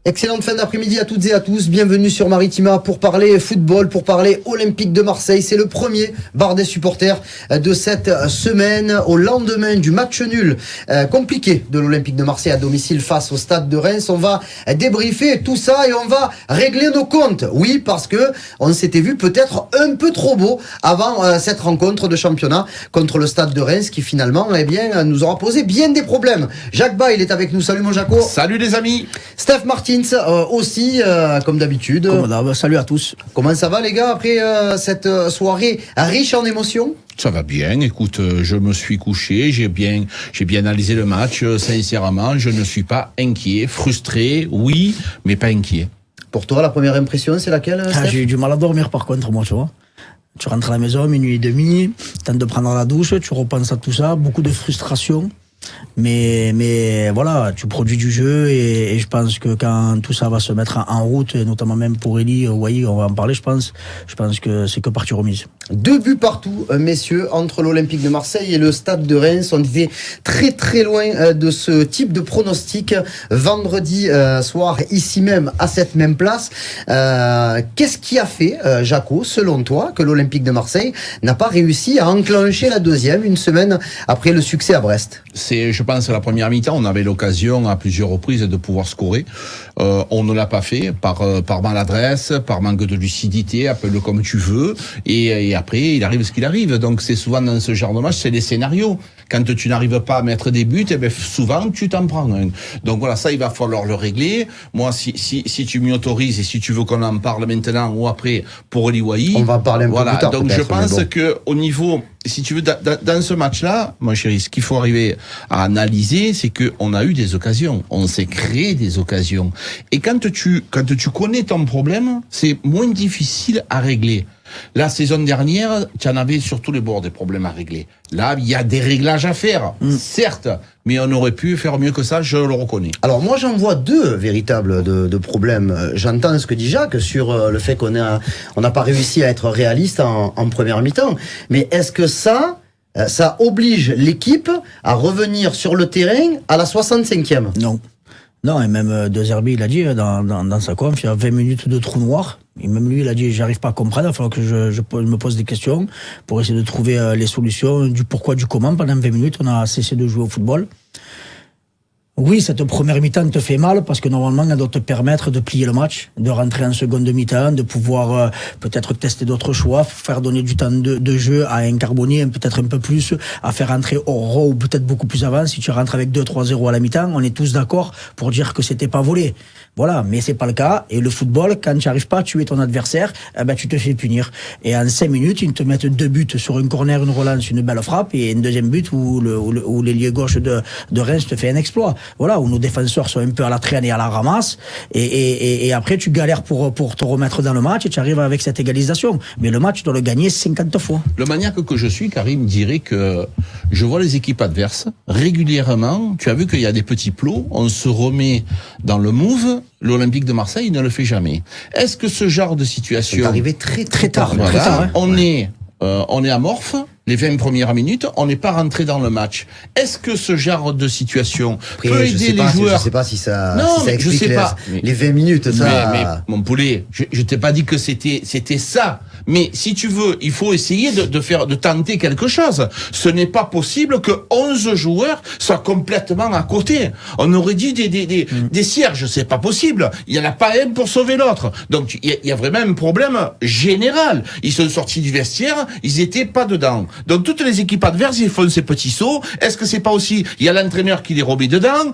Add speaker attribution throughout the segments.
Speaker 1: Excellente fin d'après-midi à toutes et à tous. Bienvenue sur Maritima pour parler football, pour parler Olympique de Marseille. C'est le premier bar des supporters de cette semaine au lendemain du match nul compliqué de l'Olympique de Marseille à domicile face au Stade de Reims. On va débriefer tout ça et on va régler nos comptes. Oui, parce que on s'était vu peut-être un peu trop beau avant cette rencontre de championnat contre le Stade de Reims qui finalement nous aura posé bien des problèmes. Jacques Ba, il est avec nous. Salut mon Jaco.
Speaker 2: Salut les amis.
Speaker 1: Steph Martins aussi, comme d'habitude.
Speaker 3: Salut à tous.
Speaker 1: Comment ça va les gars après cette soirée riche en émotions?
Speaker 2: Ça va bien, écoute, je me suis couché, j'ai bien analysé le match, sincèrement, je ne suis pas inquiet, frustré, oui, mais pas inquiet.
Speaker 1: Pour toi, la première impression, c'est laquelle, Steph?
Speaker 3: J'ai eu du mal à dormir par contre, moi, tu vois. Tu rentres à la maison, 00h30, tentes de prendre la douche, tu repenses à tout ça, beaucoup de frustration. Mais voilà, tu produis du jeu et je pense que quand tout ça va se mettre en route, et notamment même pour Elie, Wai, on va en parler, je pense que c'est que partie remise.
Speaker 1: 2 buts partout, messieurs, entre l'Olympique de Marseille et le Stade de Reims. On était très très loin de ce type de pronostic vendredi soir, ici même, à cette même place. Qu'est-ce qui a fait, Jaco, selon toi, que l'Olympique de Marseille n'a pas réussi à enclencher la deuxième une semaine après le succès à Brest?
Speaker 2: Je pense, à la première mi-temps, on avait l'occasion à plusieurs reprises de pouvoir scorer. On ne l'a pas fait par maladresse, par manque de lucidité, appelle-le comme tu veux. Et après, il arrive ce qu'il arrive. Donc c'est souvent dans ce genre de match, c'est les scénarios. Quand tu n'arrives pas à mettre des buts, souvent tu t'en prends un. Donc voilà, ça il va falloir le régler. Moi, si tu m'y autorises et si tu veux qu'on en parle maintenant ou après pour Eli Wahi,
Speaker 1: on va en parler un peu plus tard.
Speaker 2: Donc je pense que au niveau, si tu veux, dans ce match-là, mon chéri, ce qu'il faut arriver à analyser, c'est que on a eu des occasions, on s'est créé des occasions. Et quand tu connais ton problème, c'est moins difficile à régler. La saison dernière, tu en avais sur tous les bords des problèmes à régler. Là, il y a des réglages à faire, certes, mais on aurait pu faire mieux que ça, je le reconnais.
Speaker 1: Alors moi, j'en vois 2 véritables de problèmes. J'entends ce que dit Jacques sur le fait qu'on n'a pas réussi à être réaliste en première mi-temps. Mais est-ce que ça oblige l'équipe à revenir sur le terrain à la 65e?
Speaker 3: Non, et même De Zerbi, il a dit dans sa conf, il y a 20 minutes de trou noir. Et même lui, il a dit, j'arrive pas à comprendre, il va falloir que je me pose des questions pour essayer de trouver les solutions du pourquoi, du comment. Pendant 20 minutes, on a cessé de jouer au football. Oui, cette première mi-temps te fait mal parce que normalement, elle doit te permettre de plier le match, de rentrer en seconde mi-temps, de pouvoir peut-être tester d'autres choix, faire donner du temps de jeu à un Carbonnier, peut-être un peu plus, à faire rentrer Oro ou peut-être beaucoup plus avant. Si tu rentres avec 2-3-0 à la mi-temps, on est tous d'accord pour dire que c'était pas volé. Voilà, mais c'est pas le cas. Et le football, quand tu n'arrives pas à tuer ton adversaire, tu te fais punir. Et en 5 minutes, ils te mettent 2 buts sur une corner, une relance, une belle frappe, et un deuxième but où l'ailier gauche de Reims te fait un exploit. Voilà, où nos défenseurs sont un peu à la traîne et à la ramasse, et après tu galères pour te remettre dans le match, et tu arrives avec cette égalisation. Mais le match, tu dois le gagner 50 fois.
Speaker 2: Le maniaque que je suis, Karim, dirait que je vois les équipes adverses régulièrement. Tu as vu qu'il y a des petits plots, on se remet dans le move. L'Olympique de Marseille ne le fait jamais. Est-ce que ce genre de situation...
Speaker 1: C'est arrivé très tard.
Speaker 2: Voilà,
Speaker 1: très tard, hein.
Speaker 2: On est amorphe, les 20 premières minutes, on n'est pas rentré dans le match. Est-ce que ce genre de situation peut aider les joueurs?
Speaker 1: Je sais pas si ça
Speaker 2: je
Speaker 1: explique
Speaker 2: sais pas.
Speaker 1: Les 20 minutes.
Speaker 2: Mais mon poulet, je t'ai pas dit que c'était ça. Mais si tu veux, il faut essayer de tenter quelque chose. Ce n'est pas possible que 11 joueurs soient complètement à côté. On aurait dit des cierges, c'est pas possible. Il y en a pas un pour sauver l'autre. Donc il y a vraiment un problème général. Ils sont sortis du vestiaire, ils étaient pas dedans. Donc toutes les équipes adverses, ils font ces petits sauts. Est-ce que c'est pas aussi, il y a l'entraîneur qui les remet dedans,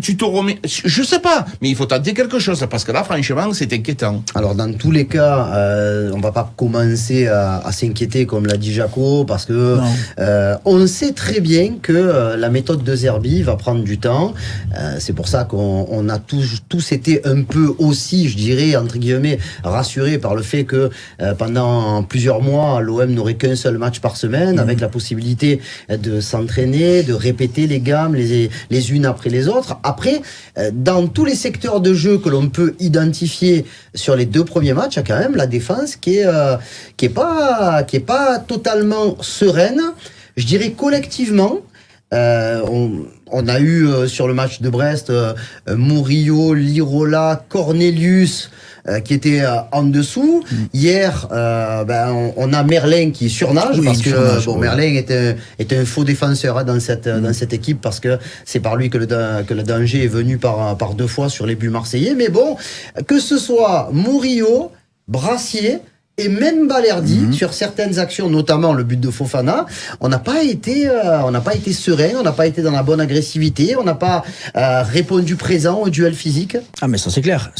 Speaker 2: tu te remets, je sais pas, mais il faut tenter quelque chose, parce que là, franchement, c'est inquiétant.
Speaker 1: Alors dans tous les cas, on va pas commencer à s'inquiéter comme l'a dit Jaco, parce que on sait très bien que la méthode de Zerbi va prendre du temps. C'est pour ça qu'on a tous été un peu aussi, je dirais, entre guillemets, rassurés par le fait que pendant plusieurs mois, l'OM n'aurait qu'un seul match par semaine, avec la possibilité de s'entraîner, de répéter les gammes les unes après les autres. Après, dans tous les secteurs de jeu que l'on peut identifier sur les 2 premiers matchs, il y a quand même la défense qui est pas totalement sereine. Je dirais collectivement, on a eu sur le match de Brest Murillo, Lirola, Cornelius qui était en dessous. Hier, on a Merlin qui surnage parce que Merlin est un faux défenseur dans cette équipe parce que c'est par lui que le danger est venu par 2 fois sur les buts marseillais. Mais bon, que ce soit Murillo, Brassier et même Balerdi, sur certaines actions, notamment le but de Fofana, on n'a pas été serein, on n'a pas été dans la bonne agressivité, on n'a pas répondu présent au duel physique.
Speaker 3: Ah mais ça c'est clair.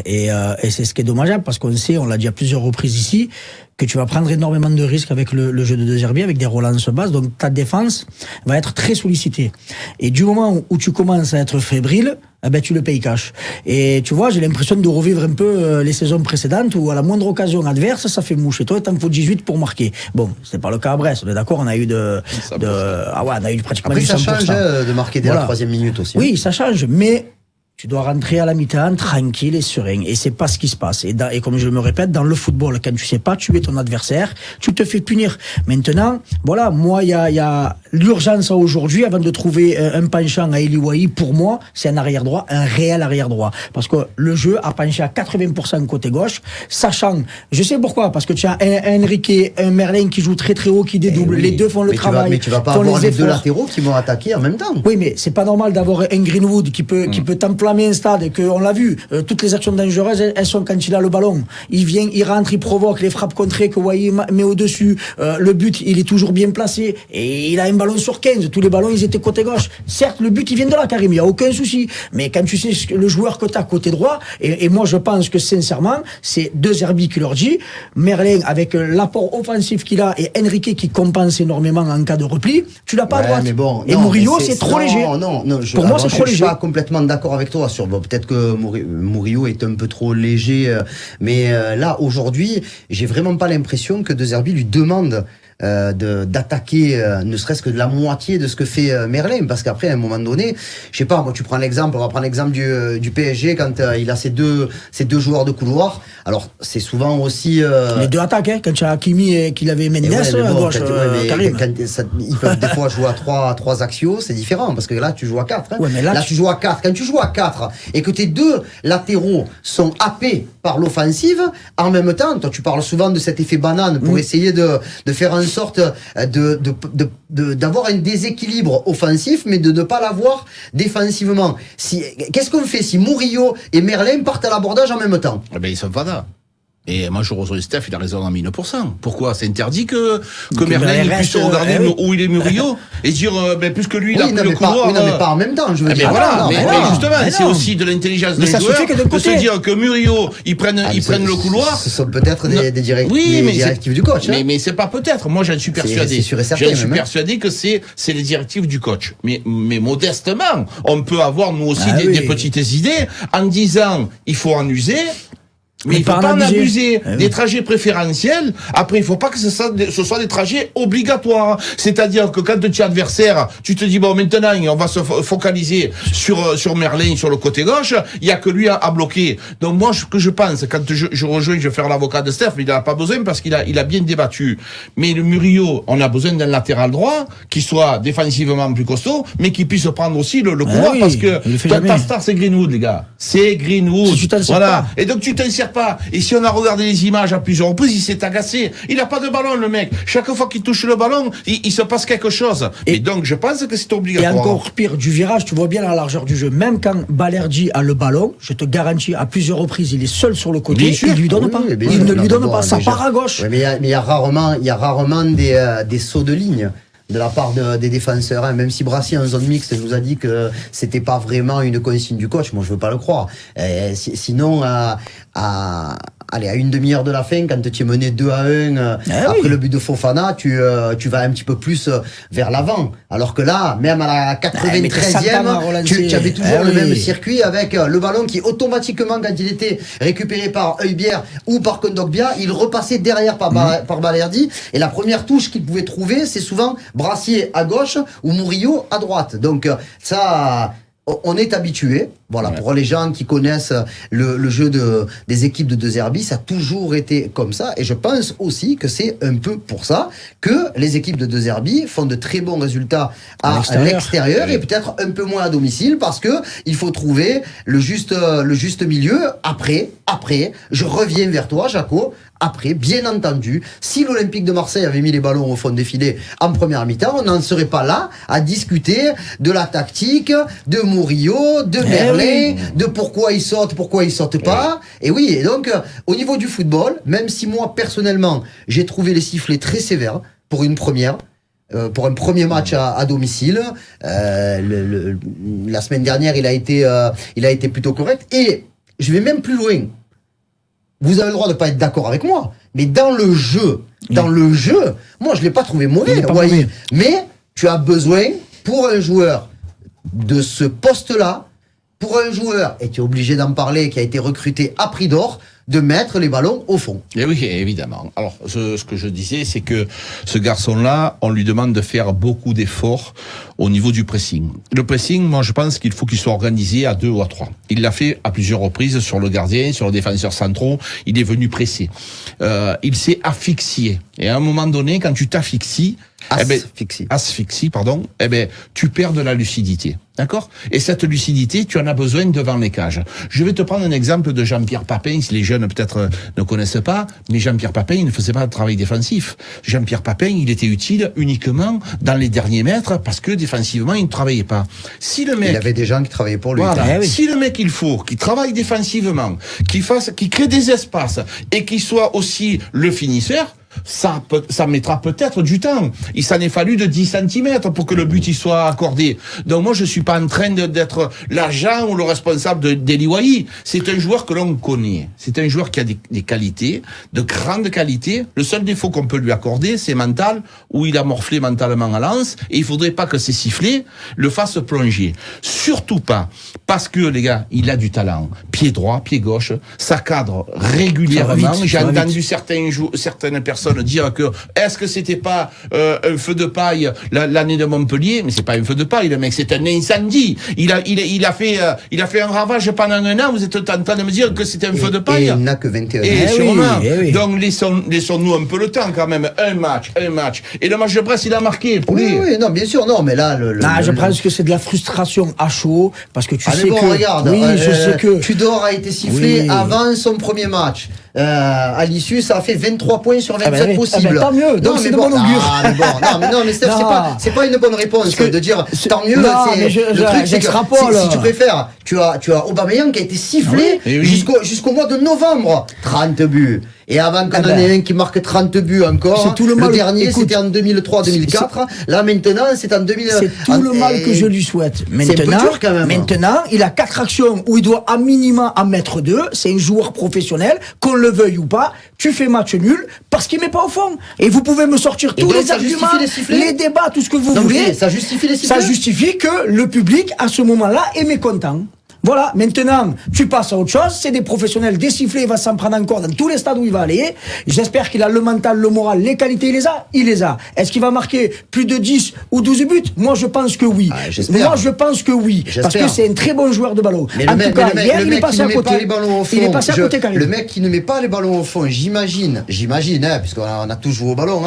Speaker 3: Et c'est ce qui est dommageable parce qu'on sait, on l'a dit à plusieurs reprises ici, que tu vas prendre énormément de risques avec le jeu de De Zerbi, avec des relances basses, donc ta défense va être très sollicitée. Et du moment où tu commences à être fébrile, tu le payes cash. Et tu vois, j'ai l'impression de revivre un peu les saisons précédentes où à la moindre occasion adverse, ça fait mouche. Et toi, t'en faut 18 pour marquer. Bon, c'est pas le cas à Brest, on est d'accord, on a eu on a eu pratiquement
Speaker 1: après,
Speaker 3: du 100%.
Speaker 1: Ça change de marquer dès la 3e minute aussi.
Speaker 3: Oui, ça change, mais tu dois rentrer à la mi-temps tranquille et serein. Et c'est pas ce qui se passe. Et comme je me répète, dans le football, quand tu sais pas tuer ton adversaire, tu te fais punir. Maintenant, voilà, moi, il y a l'urgence aujourd'hui, avant de trouver un penchant à Eliwahi, pour moi, c'est un arrière droit, un réel arrière droit. Parce que le jeu a penché à 80% côté gauche, sachant, je sais pourquoi, parce que tu as un Enrique, un Merlin qui joue très très haut, qui dédouble, les deux font le travail.
Speaker 1: Mais tu vas pas avoir les 2 latéraux qui vont attaquer en même temps.
Speaker 3: Oui, mais c'est pas normal d'avoir un Greenwood qui peut t'employer un stade et qu'on l'a vu, toutes les actions dangereuses, elles sont quand il a le ballon. Il vient, il rentre, il provoque les frappes contrées que Wai met au-dessus. Le but, il est toujours bien placé et il a un ballon sur 15. Tous les ballons, ils étaient côté gauche. Certes, le but, il vient de là, Karim, il n'y a aucun souci. Mais quand tu sais le joueur que tu as côté droit, et moi, je pense que sincèrement, c'est De Zerbi qui leur dit, Merlin, avec l'apport offensif qu'il a et Enrique qui compense énormément en cas de repli, tu l'as pas à droite. Et Murillo, c'est trop léger. Pour moi, c'est trop léger.
Speaker 1: Je suis pas complètement d'accord avec toi sur peut-être que Murillo est un peu trop léger, mais là aujourd'hui, j'ai vraiment pas l'impression que De Zerbi lui demande d'attaquer ne serait-ce que de la moitié de ce que fait Merlin, parce qu'après à un moment donné, je sais pas, moi tu prends l'exemple, on va prendre l'exemple du PSG quand il a ces deux joueurs de couloir. Alors c'est souvent aussi
Speaker 3: les 2 attaques, quand tu as Hakimi et qu'il avait Mendes à gauche, Karim.
Speaker 1: Ils peuvent des fois jouer à 3 axiaux, c'est différent parce que là tu joues à 4. Hein.
Speaker 3: Ouais, là
Speaker 1: tu joues à 4. Quand tu joues à 4 et que tes 2 latéraux sont happés par l'offensive, en même temps, toi tu parles souvent de cet effet banane pour essayer de faire en sorte d'avoir un déséquilibre offensif, mais de ne pas l'avoir défensivement. Qu'est-ce qu'on fait si Murillo et Merlin partent à l'abordage en même temps?
Speaker 2: Eh ben, ils sont pas là. Et moi, je rejoins Steph, il a raison à 1000%. Pourquoi? C'est interdit que Merlin puisse regarder où il est Murillo et dire, plus que lui, il a pris le couloir.
Speaker 1: Oui, non, mais pas en même temps, je veux dire.
Speaker 2: Voilà, mais justement, c'est aussi de l'intelligence des joueurs de se dire que Murillo, ils prennent le couloir.
Speaker 1: Ce sont peut-être des directives du coach.
Speaker 2: Mais c'est pas peut-être. Moi, j'en suis persuadé.
Speaker 1: C'est sûr et certain.
Speaker 2: Je suis persuadé que c'est les directives du coach. Mais modestement, on peut avoir, nous aussi, des petites idées en disant, il faut en user. Mais il faut pas en abuser. Des trajets préférentiels. Après, il faut pas que ce soit des trajets obligatoires. C'est-à-dire que quand tu es adversaire, tu te dis, bon, maintenant, on va se focaliser sur Merlin, sur le côté gauche. Il y a que lui à bloquer. Donc, moi, ce que je pense, quand je rejoins, je vais faire l'avocat de Steph, mais il en a pas besoin parce qu'il a bien débattu. Mais le Murillo, on a besoin d'un latéral droit qui soit défensivement plus costaud, mais qui puisse prendre aussi le couloir parce que ta star, c'est Greenwood, les gars. C'est Greenwood. Voilà. Et donc, tu t'en sers pas. Et si on a regardé les images à plusieurs reprises, il s'est agacé. Il n'a pas de ballon, le mec. Chaque fois qu'il touche le ballon, il se passe quelque chose. Et donc, je pense que c'est obligatoire.
Speaker 3: Et encore pire, du virage, tu vois bien la largeur du jeu. Même quand Balerdi a le ballon, je te garantis, à plusieurs reprises, il est seul sur le côté. Il ne lui donne pas. Il ne lui donne pas. Ça part à gauche.
Speaker 1: Mais il y a rarement des sauts de ligne de la part des défenseurs, hein. Même si Brassier en zone mixte nous a dit que c'était pas vraiment une consigne du coach, moi je veux pas le croire. Sinon allez, à une demi-heure de la fin, quand tu es mené 2-1 après le but de Fofana, tu vas un petit peu plus vers l'avant. Alors que là, même à la 93e, tu avais toujours le même circuit avec le ballon qui automatiquement, quand il était récupéré par Heubière ou par Kondogbia, il repassait derrière par Balerdi. Et la première touche qu'il pouvait trouver, c'est souvent Brassier à gauche ou Murillo à droite. Donc ça, on est habitué. Voilà, pour les gens qui connaissent le jeu des équipes de 2RB, ça a toujours été comme ça. Et je pense aussi que c'est un peu pour ça que les équipes de 2RB font de très bons résultats à l'extérieur et peut-être un peu moins à domicile, parce que il faut trouver le juste milieu. Après, je reviens vers toi, Jaco. Après, bien entendu, si l'Olympique de Marseille avait mis les ballons au fond des filets en première mi-temps, on n'en serait pas là à discuter de la tactique, de Murillo, de Merlin, de pourquoi il saute pas. Et oui, et donc, au niveau du football, même si moi, personnellement, j'ai trouvé les sifflets très sévères pour une première, pour un premier match à domicile, la semaine dernière, il a été plutôt correct. Et je vais même plus loin. Vous avez le droit de pas être d'accord avec moi, mais dans le jeu, moi je l'ai pas trouvé mauvais. Mais tu as besoin, pour un joueur de ce poste-là, pour un joueur, et tu es obligé d'en parler, qui a été recruté à prix d'or, de mettre les ballons au fond.
Speaker 2: Et oui, évidemment. Alors, ce que je disais, c'est que ce garçon-là, on lui demande de faire beaucoup d'efforts au niveau du pressing. Le pressing, moi, je pense qu'il faut qu'il soit organisé à 2 ou à 3. Il l'a fait à plusieurs reprises sur le gardien, sur le défenseur centraux. Il est venu presser. Il s'est asphyxié. Et à un moment donné, quand tu t'asphyxies, tu perds de la lucidité. D'accord? Et cette lucidité, tu en as besoin devant les cages. Je vais te prendre un exemple de Jean-Pierre Papin, si les jeunes peut-être ne connaissent pas, mais Jean-Pierre Papin, il ne faisait pas de travail défensif. Jean-Pierre Papin, il était utile uniquement dans les derniers mètres parce que défensivement, il ne travaillait pas. Si le mec...
Speaker 1: Il y avait des gens qui travaillaient pour lui.
Speaker 2: Voilà. Si le mec, qui travaille défensivement, qui crée des espaces et qui soit aussi le finisseur, ça mettra peut-être du temps. Il s'en est fallu de 10 cm pour que le but y soit accordé. Donc moi, je suis pas en train d'être l'agent ou le responsable d'Eli Wahi. C'est un joueur que l'on connaît. C'est un joueur qui a des qualités, de grandes qualités. Le seul défaut qu'on peut lui accorder, c'est mental, où il a morflé mentalement à Lens, et il faudrait pas que ces sifflets le fassent plonger. Surtout pas. Parce que, les gars, il a du talent. Pied droit, pied gauche, ça cadre régulièrement. J'ai entendu certaines personnes dire que est-ce que c'était pas un feu de paille l'année de Montpellier, mais c'est pas un feu de paille, le mec, c'est un incendie. Il a fait un ravage pendant un an. Vous êtes en train de me dire que c'était un feu de paille.
Speaker 1: Et il n'a que 21 ans.
Speaker 2: Et sûrement. Donc laissons-nous un peu le temps quand même. Un match. Et le match de Brest, il a marqué.
Speaker 1: Oui, non, bien sûr, non, mais là,
Speaker 3: je pense que c'est de la frustration à chaud, parce que tu sais
Speaker 1: mais bon,
Speaker 3: que.
Speaker 1: Regarde,
Speaker 3: je sais que.
Speaker 1: Tudor a été sifflé avant son premier match. À l'issue, ça a fait 23 points sur 27 possibles.
Speaker 3: Tant mieux, donc c'est de bon augure.
Speaker 1: Non, mais Steph, c'est pas une bonne réponse de dire tant mieux.
Speaker 3: J'extrapole.
Speaker 1: Si tu préfères, tu as Aubameyang qui a été sifflé jusqu'au mois de novembre. 30 buts. Et avant qu'on en ait un qui marque 30 buts encore, le dernier c'était en 2003-2004, là maintenant c'est en 2000.
Speaker 3: C'est tout le mal que je lui souhaite. Maintenant, il a 4 actions où il doit à minima en mettre 2, c'est un joueur professionnel, qu'on le veuille ou pas, tu fais match nul parce qu'il met pas au fond. Et vous pouvez me sortir tous les arguments, les débats, tout ce que vous voulez.
Speaker 1: Ça justifie les sifflets.
Speaker 3: Ça justifie que le public à ce moment-là est mécontent. Voilà, maintenant, tu passes à autre chose, c'est des professionnels, des sifflets, il va s'en prendre encore dans tous les stades où il va aller. J'espère qu'il a le mental, le moral, les qualités, il les a. Est-ce qu'il va marquer plus de 10 ou 12 buts? Moi, je pense que oui. Parce que c'est un très bon joueur de ballon.
Speaker 1: Mais
Speaker 3: en tout cas, hier, il est passé à côté.
Speaker 1: Il est passé à côté, Karim. Le mec qui ne met pas les ballons au fond, j'imagine, puisqu'on a tous joué au ballon,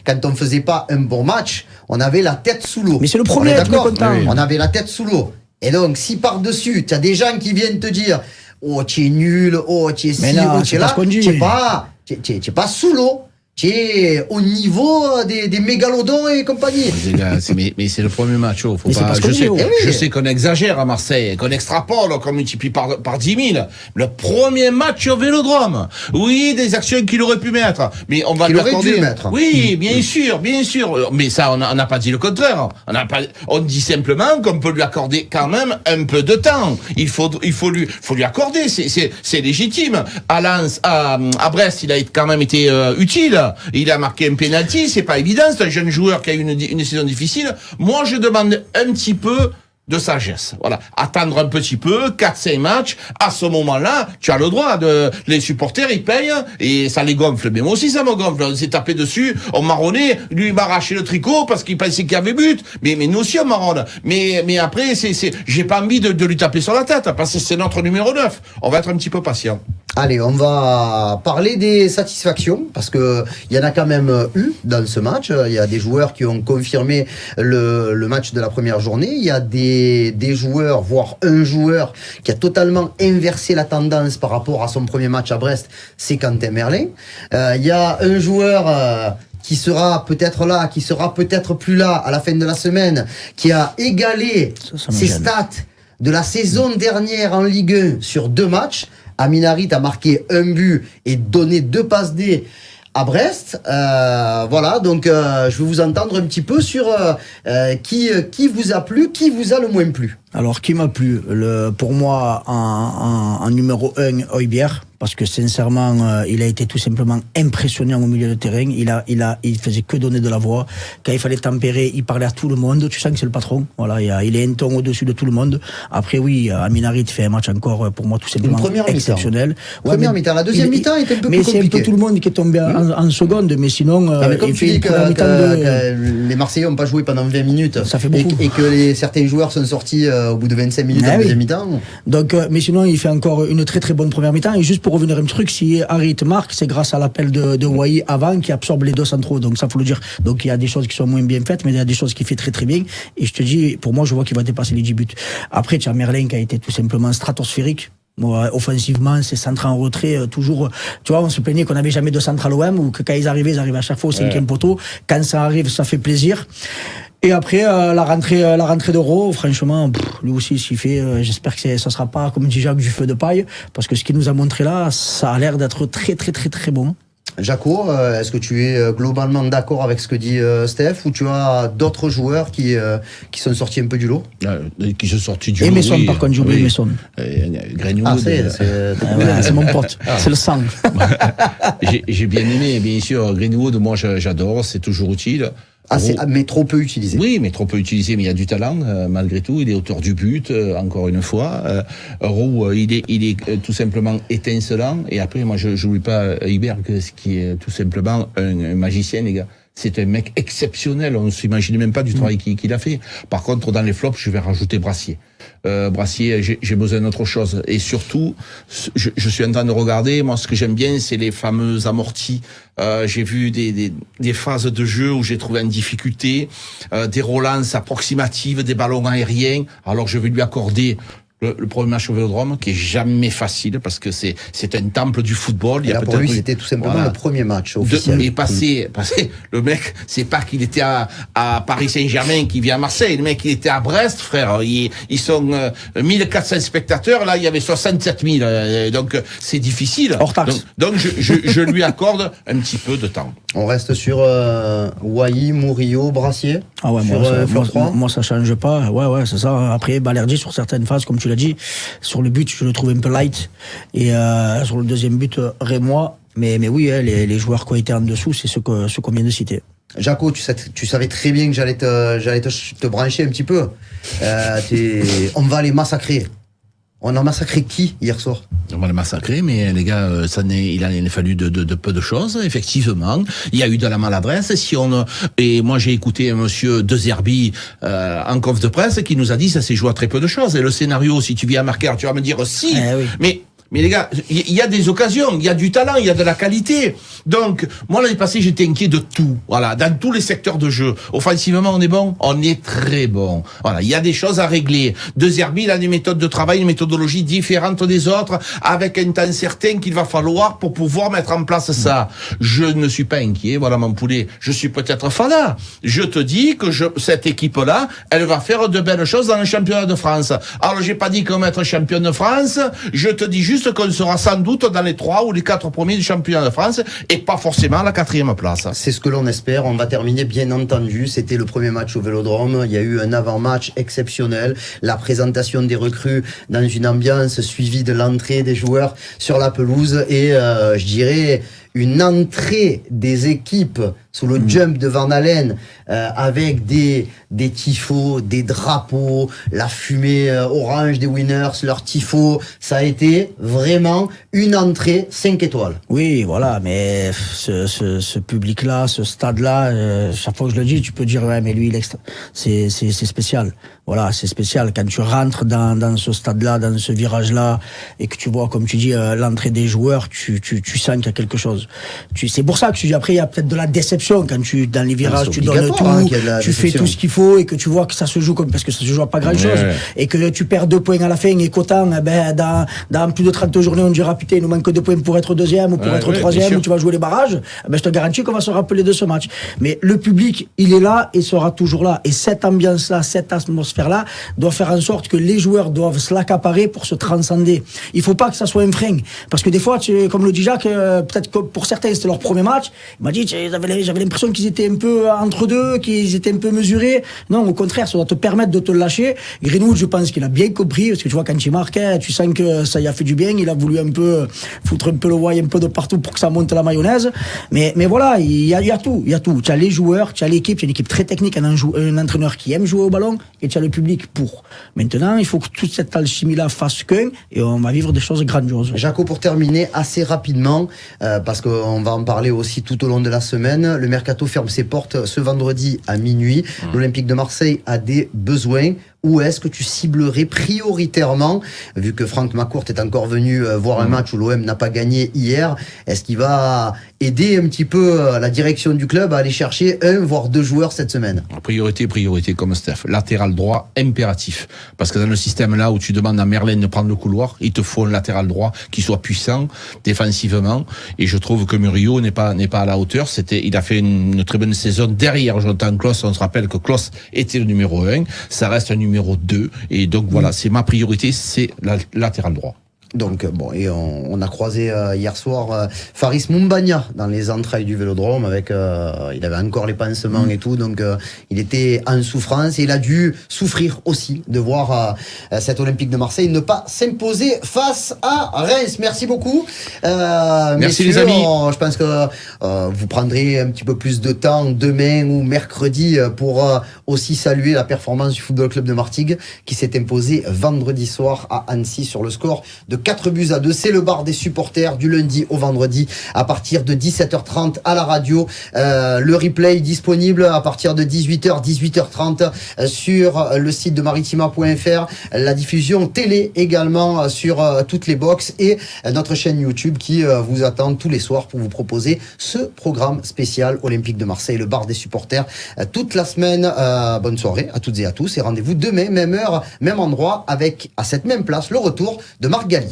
Speaker 1: quand on faisait pas un bon match, on avait la tête sous l'eau.
Speaker 3: Mais c'est le premier à être content.
Speaker 1: On avait la tête sous l'eau. Et donc, si par-dessus, tu as des gens qui viennent te dire « Oh, tu es nul, oh, tu es ci, oh, tu es là », tu n'es pas sous l'eau. Tu es au niveau des mégalodons et compagnie.
Speaker 2: Mais c'est le premier match. Faut pas, je sais qu'on exagère à Marseille, qu'on extrapole, qu'on multiplie par 10 000. Le premier match au Vélodrome. Oui, des actions qu'il aurait pu mettre. Mais on va lui accorder. Oui, bien sûr. Mais ça, on n'a pas dit le contraire. On dit simplement qu'on peut lui accorder quand même un peu de temps. Il faut lui accorder. C'est légitime. À Lens, à Brest, il a quand même été utile. Il a marqué un penalty, c'est pas évident, c'est un jeune joueur qui a eu une saison difficile. Moi, je demande un petit peu de sagesse. Voilà. Attendre un petit peu, 4-5 matchs, à ce moment-là, tu as le droit les supporters, ils payent, et ça les gonfle. Mais moi aussi, ça me gonfle. On s'est tapé dessus, on marronnait, lui, il m'a arraché le tricot parce qu'il pensait qu'il y avait but. Mais nous aussi, on marronne. Mais après, j'ai pas envie de lui taper sur la tête, parce que c'est notre numéro 9. On va être un petit peu patient.
Speaker 1: Allez, on va parler des satisfactions, parce que il y en a quand même eu dans ce match. Il y a des joueurs qui ont confirmé le match de la première journée. Il y a des joueurs, voire un joueur, qui a totalement inversé la tendance par rapport à son premier match à Brest, c'est Quentin Merlin. Il y a un joueur qui sera peut-être là, qui sera peut-être plus là à la fin de la semaine, qui a égalé ses stats de la saison dernière en Ligue 1 sur 2 matchs. Amin Harit a marqué un but et donné 2 passes D à Brest. Voilà, donc je vais vous entendre un petit peu sur qui vous a plu, qui vous a le moins plu.
Speaker 3: Alors, qui m'a plu, pour moi, en numéro 1, Højbjerg, parce que sincèrement, il a été tout simplement impressionnant au milieu de terrain. Il faisait que donner de la voix. Quand il fallait tempérer, il parlait à tout le monde. Tu sens que c'est le patron. Voilà, il est un ton au-dessus de tout le monde. Après, oui, Amin Harit fait un match encore, pour moi, tout simplement exceptionnel.
Speaker 1: Première mi-temps. La deuxième mi-temps était un peu plus compliquée.
Speaker 3: Mais c'est un peu tout le monde qui est tombé en seconde. Mais sinon,
Speaker 1: mais comme il fait que les Marseillais n'ont pas joué pendant 20 minutes.
Speaker 3: Ça fait beaucoup.
Speaker 1: Et que certains joueurs sont sortis au bout de 25 minutes en deuxième mi-temps.
Speaker 3: Donc, mais sinon, il fait encore une très très bonne première mi-temps. Et juste pour revenir un truc, si Harit marque, c'est grâce à l'appel de Wai avant qui absorbe les 2 centraux. Donc ça, faut le dire. Donc il y a des choses qui sont moins bien faites, mais il y a des choses qu'il fait très très bien. Et je te dis, pour moi, je vois qu'il va dépasser les 10 buts. Après, tu as Merlin qui a été tout simplement stratosphérique. Bon, offensivement, c'est centre en retrait, toujours. Tu vois, on se plaignait qu'on n'avait jamais de centre à l'OM, ou que quand ils arrivaient à chaque fois au 5e poteau. Quand ça arrive, ça fait plaisir. Et après, la rentrée d'Euro, franchement, lui aussi, s'il fait, j'espère que ça sera pas, comme dit Jacques, du feu de paille, parce que ce qu'il nous a montré là, ça a l'air d'être très, très, très, très bon.
Speaker 1: Jaco, est-ce que tu es globalement d'accord avec ce que dit Steph, ou tu as d'autres joueurs qui sont sortis un peu du lot?
Speaker 2: Qui sont sortis du lot.
Speaker 3: Et Messon, par contre, j'ai oublié Messon.
Speaker 2: Greenwood.
Speaker 3: C'est mon pote. C'est le sang.
Speaker 2: J'ai bien aimé, bien sûr. Greenwood, moi, j'adore, c'est toujours utile.
Speaker 1: Mais trop peu utilisé.
Speaker 2: Oui, mais trop peu utilisé, mais il y a du talent, malgré tout. Il est auteur du but, encore une fois. Roux, il est tout simplement étincelant. Et après, moi, je n'oublie pas Højbjerg, ce qui est tout simplement un magicien, les gars. C'est un mec exceptionnel. On ne s'imagine même pas du travail qu'il a fait. Par contre, dans les flops, je vais rajouter Brassier. Brassier, j'ai besoin d'autre chose. Et surtout, je suis en train de regarder. Moi, ce que j'aime bien, c'est les fameux amortis. J'ai vu des phases de jeu où j'ai trouvé une difficulté, des relances approximatives, des ballons aériens. Alors, je vais lui accorder le premier match au Vélodrome, qui est jamais facile, parce que c'est un temple du football.
Speaker 1: Il y a pour lui, c'était tout simplement le premier match officiel.
Speaker 2: Et passé, le mec, c'est pas qu'il était à Paris Saint-Germain, qui vient à Marseille. Le mec, il était à Brest, frère. Ils sont 1400 spectateurs. Là, il y avait 67 000. Donc, c'est difficile.
Speaker 3: Hors taxe.
Speaker 2: Donc, je lui accorde un petit peu de temps.
Speaker 1: On reste sur Wai, Murillo, Brassier.
Speaker 3: Ah ouais, moi, ça change pas. Ouais, c'est ça. Après, Balerdi, sur certaines phases, comme tu l'as dit, sur le but, je le trouve un peu light. Et sur le deuxième but, Rémois. Mais oui, les joueurs qui ont été en dessous, c'est ceux qu'on vient de citer.
Speaker 1: Jaco, tu savais très bien que j'allais te brancher un petit peu. On va les massacrer. On a massacré qui hier soir?
Speaker 2: On va le massacrer, mais les gars, il a fallu de peu de choses. Effectivement, il y a eu de la maladresse. Et moi j'ai écouté un monsieur De Zerbi en conf de presse qui nous a dit ça s'est joué à très peu de choses. Et le scénario, si tu viens à marquer, tu vas me dire si.
Speaker 3: Oui.
Speaker 2: Mais les gars, il y a des occasions, il y a du talent, il y a de la qualité. Donc, moi l'année passée, j'étais inquiet de tout. Voilà, dans tous les secteurs de jeu. Offensivement, on est bon, on est très bon. Voilà, il y a des choses à régler. De Zerbi, il a des méthodes de travail, une méthodologie différente des autres, avec un temps certain qu'il va falloir pour pouvoir mettre en place ça. Je ne suis pas inquiet, voilà mon poulet. Je suis peut-être fada. Je te dis que cette équipe-là, elle va faire de belles choses dans le championnat de France. Alors, j'ai pas dit qu'on va être champion de France. Je te dis juste qu'on sera sans doute dans les 3 ou les 4 premiers du championnat de France et pas forcément à la 4e place.
Speaker 1: C'est ce que l'on espère. On va terminer, bien entendu. C'était le premier match au Vélodrome. Il y a eu un avant-match exceptionnel. La présentation des recrues dans une ambiance suivie de l'entrée des joueurs sur la pelouse et je dirais une entrée des équipes sous le jump de Van Halen, avec des tifos, des drapeaux, la fumée orange des Winners, leur tifo, ça a été vraiment une entrée 5 étoiles.
Speaker 3: Oui, voilà, mais ce public-là, ce stade-là, chaque fois que je le dis, tu peux dire ouais, mais lui, c'est spécial. Voilà, c'est spécial quand tu rentres dans ce stade-là, dans ce virage-là, et que tu vois, comme tu dis, l'entrée des joueurs, tu sens qu'il y a quelque chose. C'est pour ça que tu dis après, il y a peut-être de la déception quand dans les virages, tu donnes tout, tu fais tout ce qu'il faut et que tu vois que ça se joue parce que ça se joue à pas grand-chose, et que tu perds 2 points à la fin et qu'autant, dans plus de 30 journées, on dira putain, il nous manque 2 points pour être deuxième ou pour être troisième, ou tu vas jouer les barrages. Je te garantis qu'on va se rappeler de ce match. Mais le public, il est là et sera toujours là. Et cette ambiance-là, cette atmosphère-là, doit faire en sorte que les joueurs doivent se l'accaparer pour se transcender. Il faut pas que ça soit un frein. Parce que des fois, comme le dit Jacques, peut-être que pour certains, c'était leur premier match. Il m'a dit, j'avais l'impression qu'ils étaient un peu entre deux, qu'ils étaient un peu mesurés. Non, au contraire, ça doit te permettre de te lâcher. Greenwood, je pense qu'il a bien compris, parce que tu vois, quand il marquait, tu sens que ça y a fait du bien. Il a voulu un peu foutre un peu le why un peu de partout pour que ça monte la mayonnaise. Mais voilà, il y a tout. Tu as les joueurs, tu as l'équipe, tu as une équipe très technique, un entraîneur qui aime jouer au ballon, et tu as le public pour. Maintenant, il faut que toute cette alchimie-là fasse qu'un, et on va vivre des choses grandioses.
Speaker 1: Jaco, pour terminer, assez rapidement, parce qu'on va en parler aussi tout au long de la semaine, le Mercato ferme ses portes ce vendredi à minuit. L'Olympique de Marseille a des besoins. Où est-ce que tu ciblerais prioritairement, vu que Franck Macourt est encore venu voir un match où l'OM n'a pas gagné hier, est-ce qu'il va aider un petit peu la direction du club à aller chercher 1 voire 2 joueurs cette semaine?
Speaker 2: Priorité comme Steph. Latéral droit, impératif. Parce que dans le système là où tu demandes à Merlin de prendre le couloir, il te faut un latéral droit qui soit puissant défensivement. Et je trouve que Murillo n'est pas à la hauteur. Il a fait une très bonne saison derrière Jonathan Klaus. On se rappelle que Klaus était le numéro 1. Ça reste un numéro 2, et donc voilà, c'est ma priorité, c'est la latéral droit.
Speaker 1: Donc bon, et on a croisé hier soir Faris Moumbagna dans les entrailles du Vélodrome avec il avait encore les pansements et tout, donc il était en souffrance et il a dû souffrir aussi de voir cet Olympique de Marseille ne pas s'imposer face à Reims. Merci beaucoup.
Speaker 2: Merci
Speaker 1: messieurs,
Speaker 2: les amis.
Speaker 1: Je pense que vous prendrez un petit peu plus de temps demain ou mercredi pour aussi saluer la performance du Football Club de Martigues qui s'est imposé vendredi soir à Annecy sur le score de 4-2. C'est le bar des supporters du lundi au vendredi à partir de 17h30 à la radio. Le replay disponible à partir de 18h30 sur le site de maritima.fr. La diffusion télé également sur toutes les box et notre chaîne YouTube qui vous attend tous les soirs pour vous proposer ce programme spécial Olympique de Marseille, le bar des supporters toute la semaine. Bonne soirée à toutes et à tous et rendez-vous demain, même heure, même endroit avec à cette même place le retour de Marc Galli.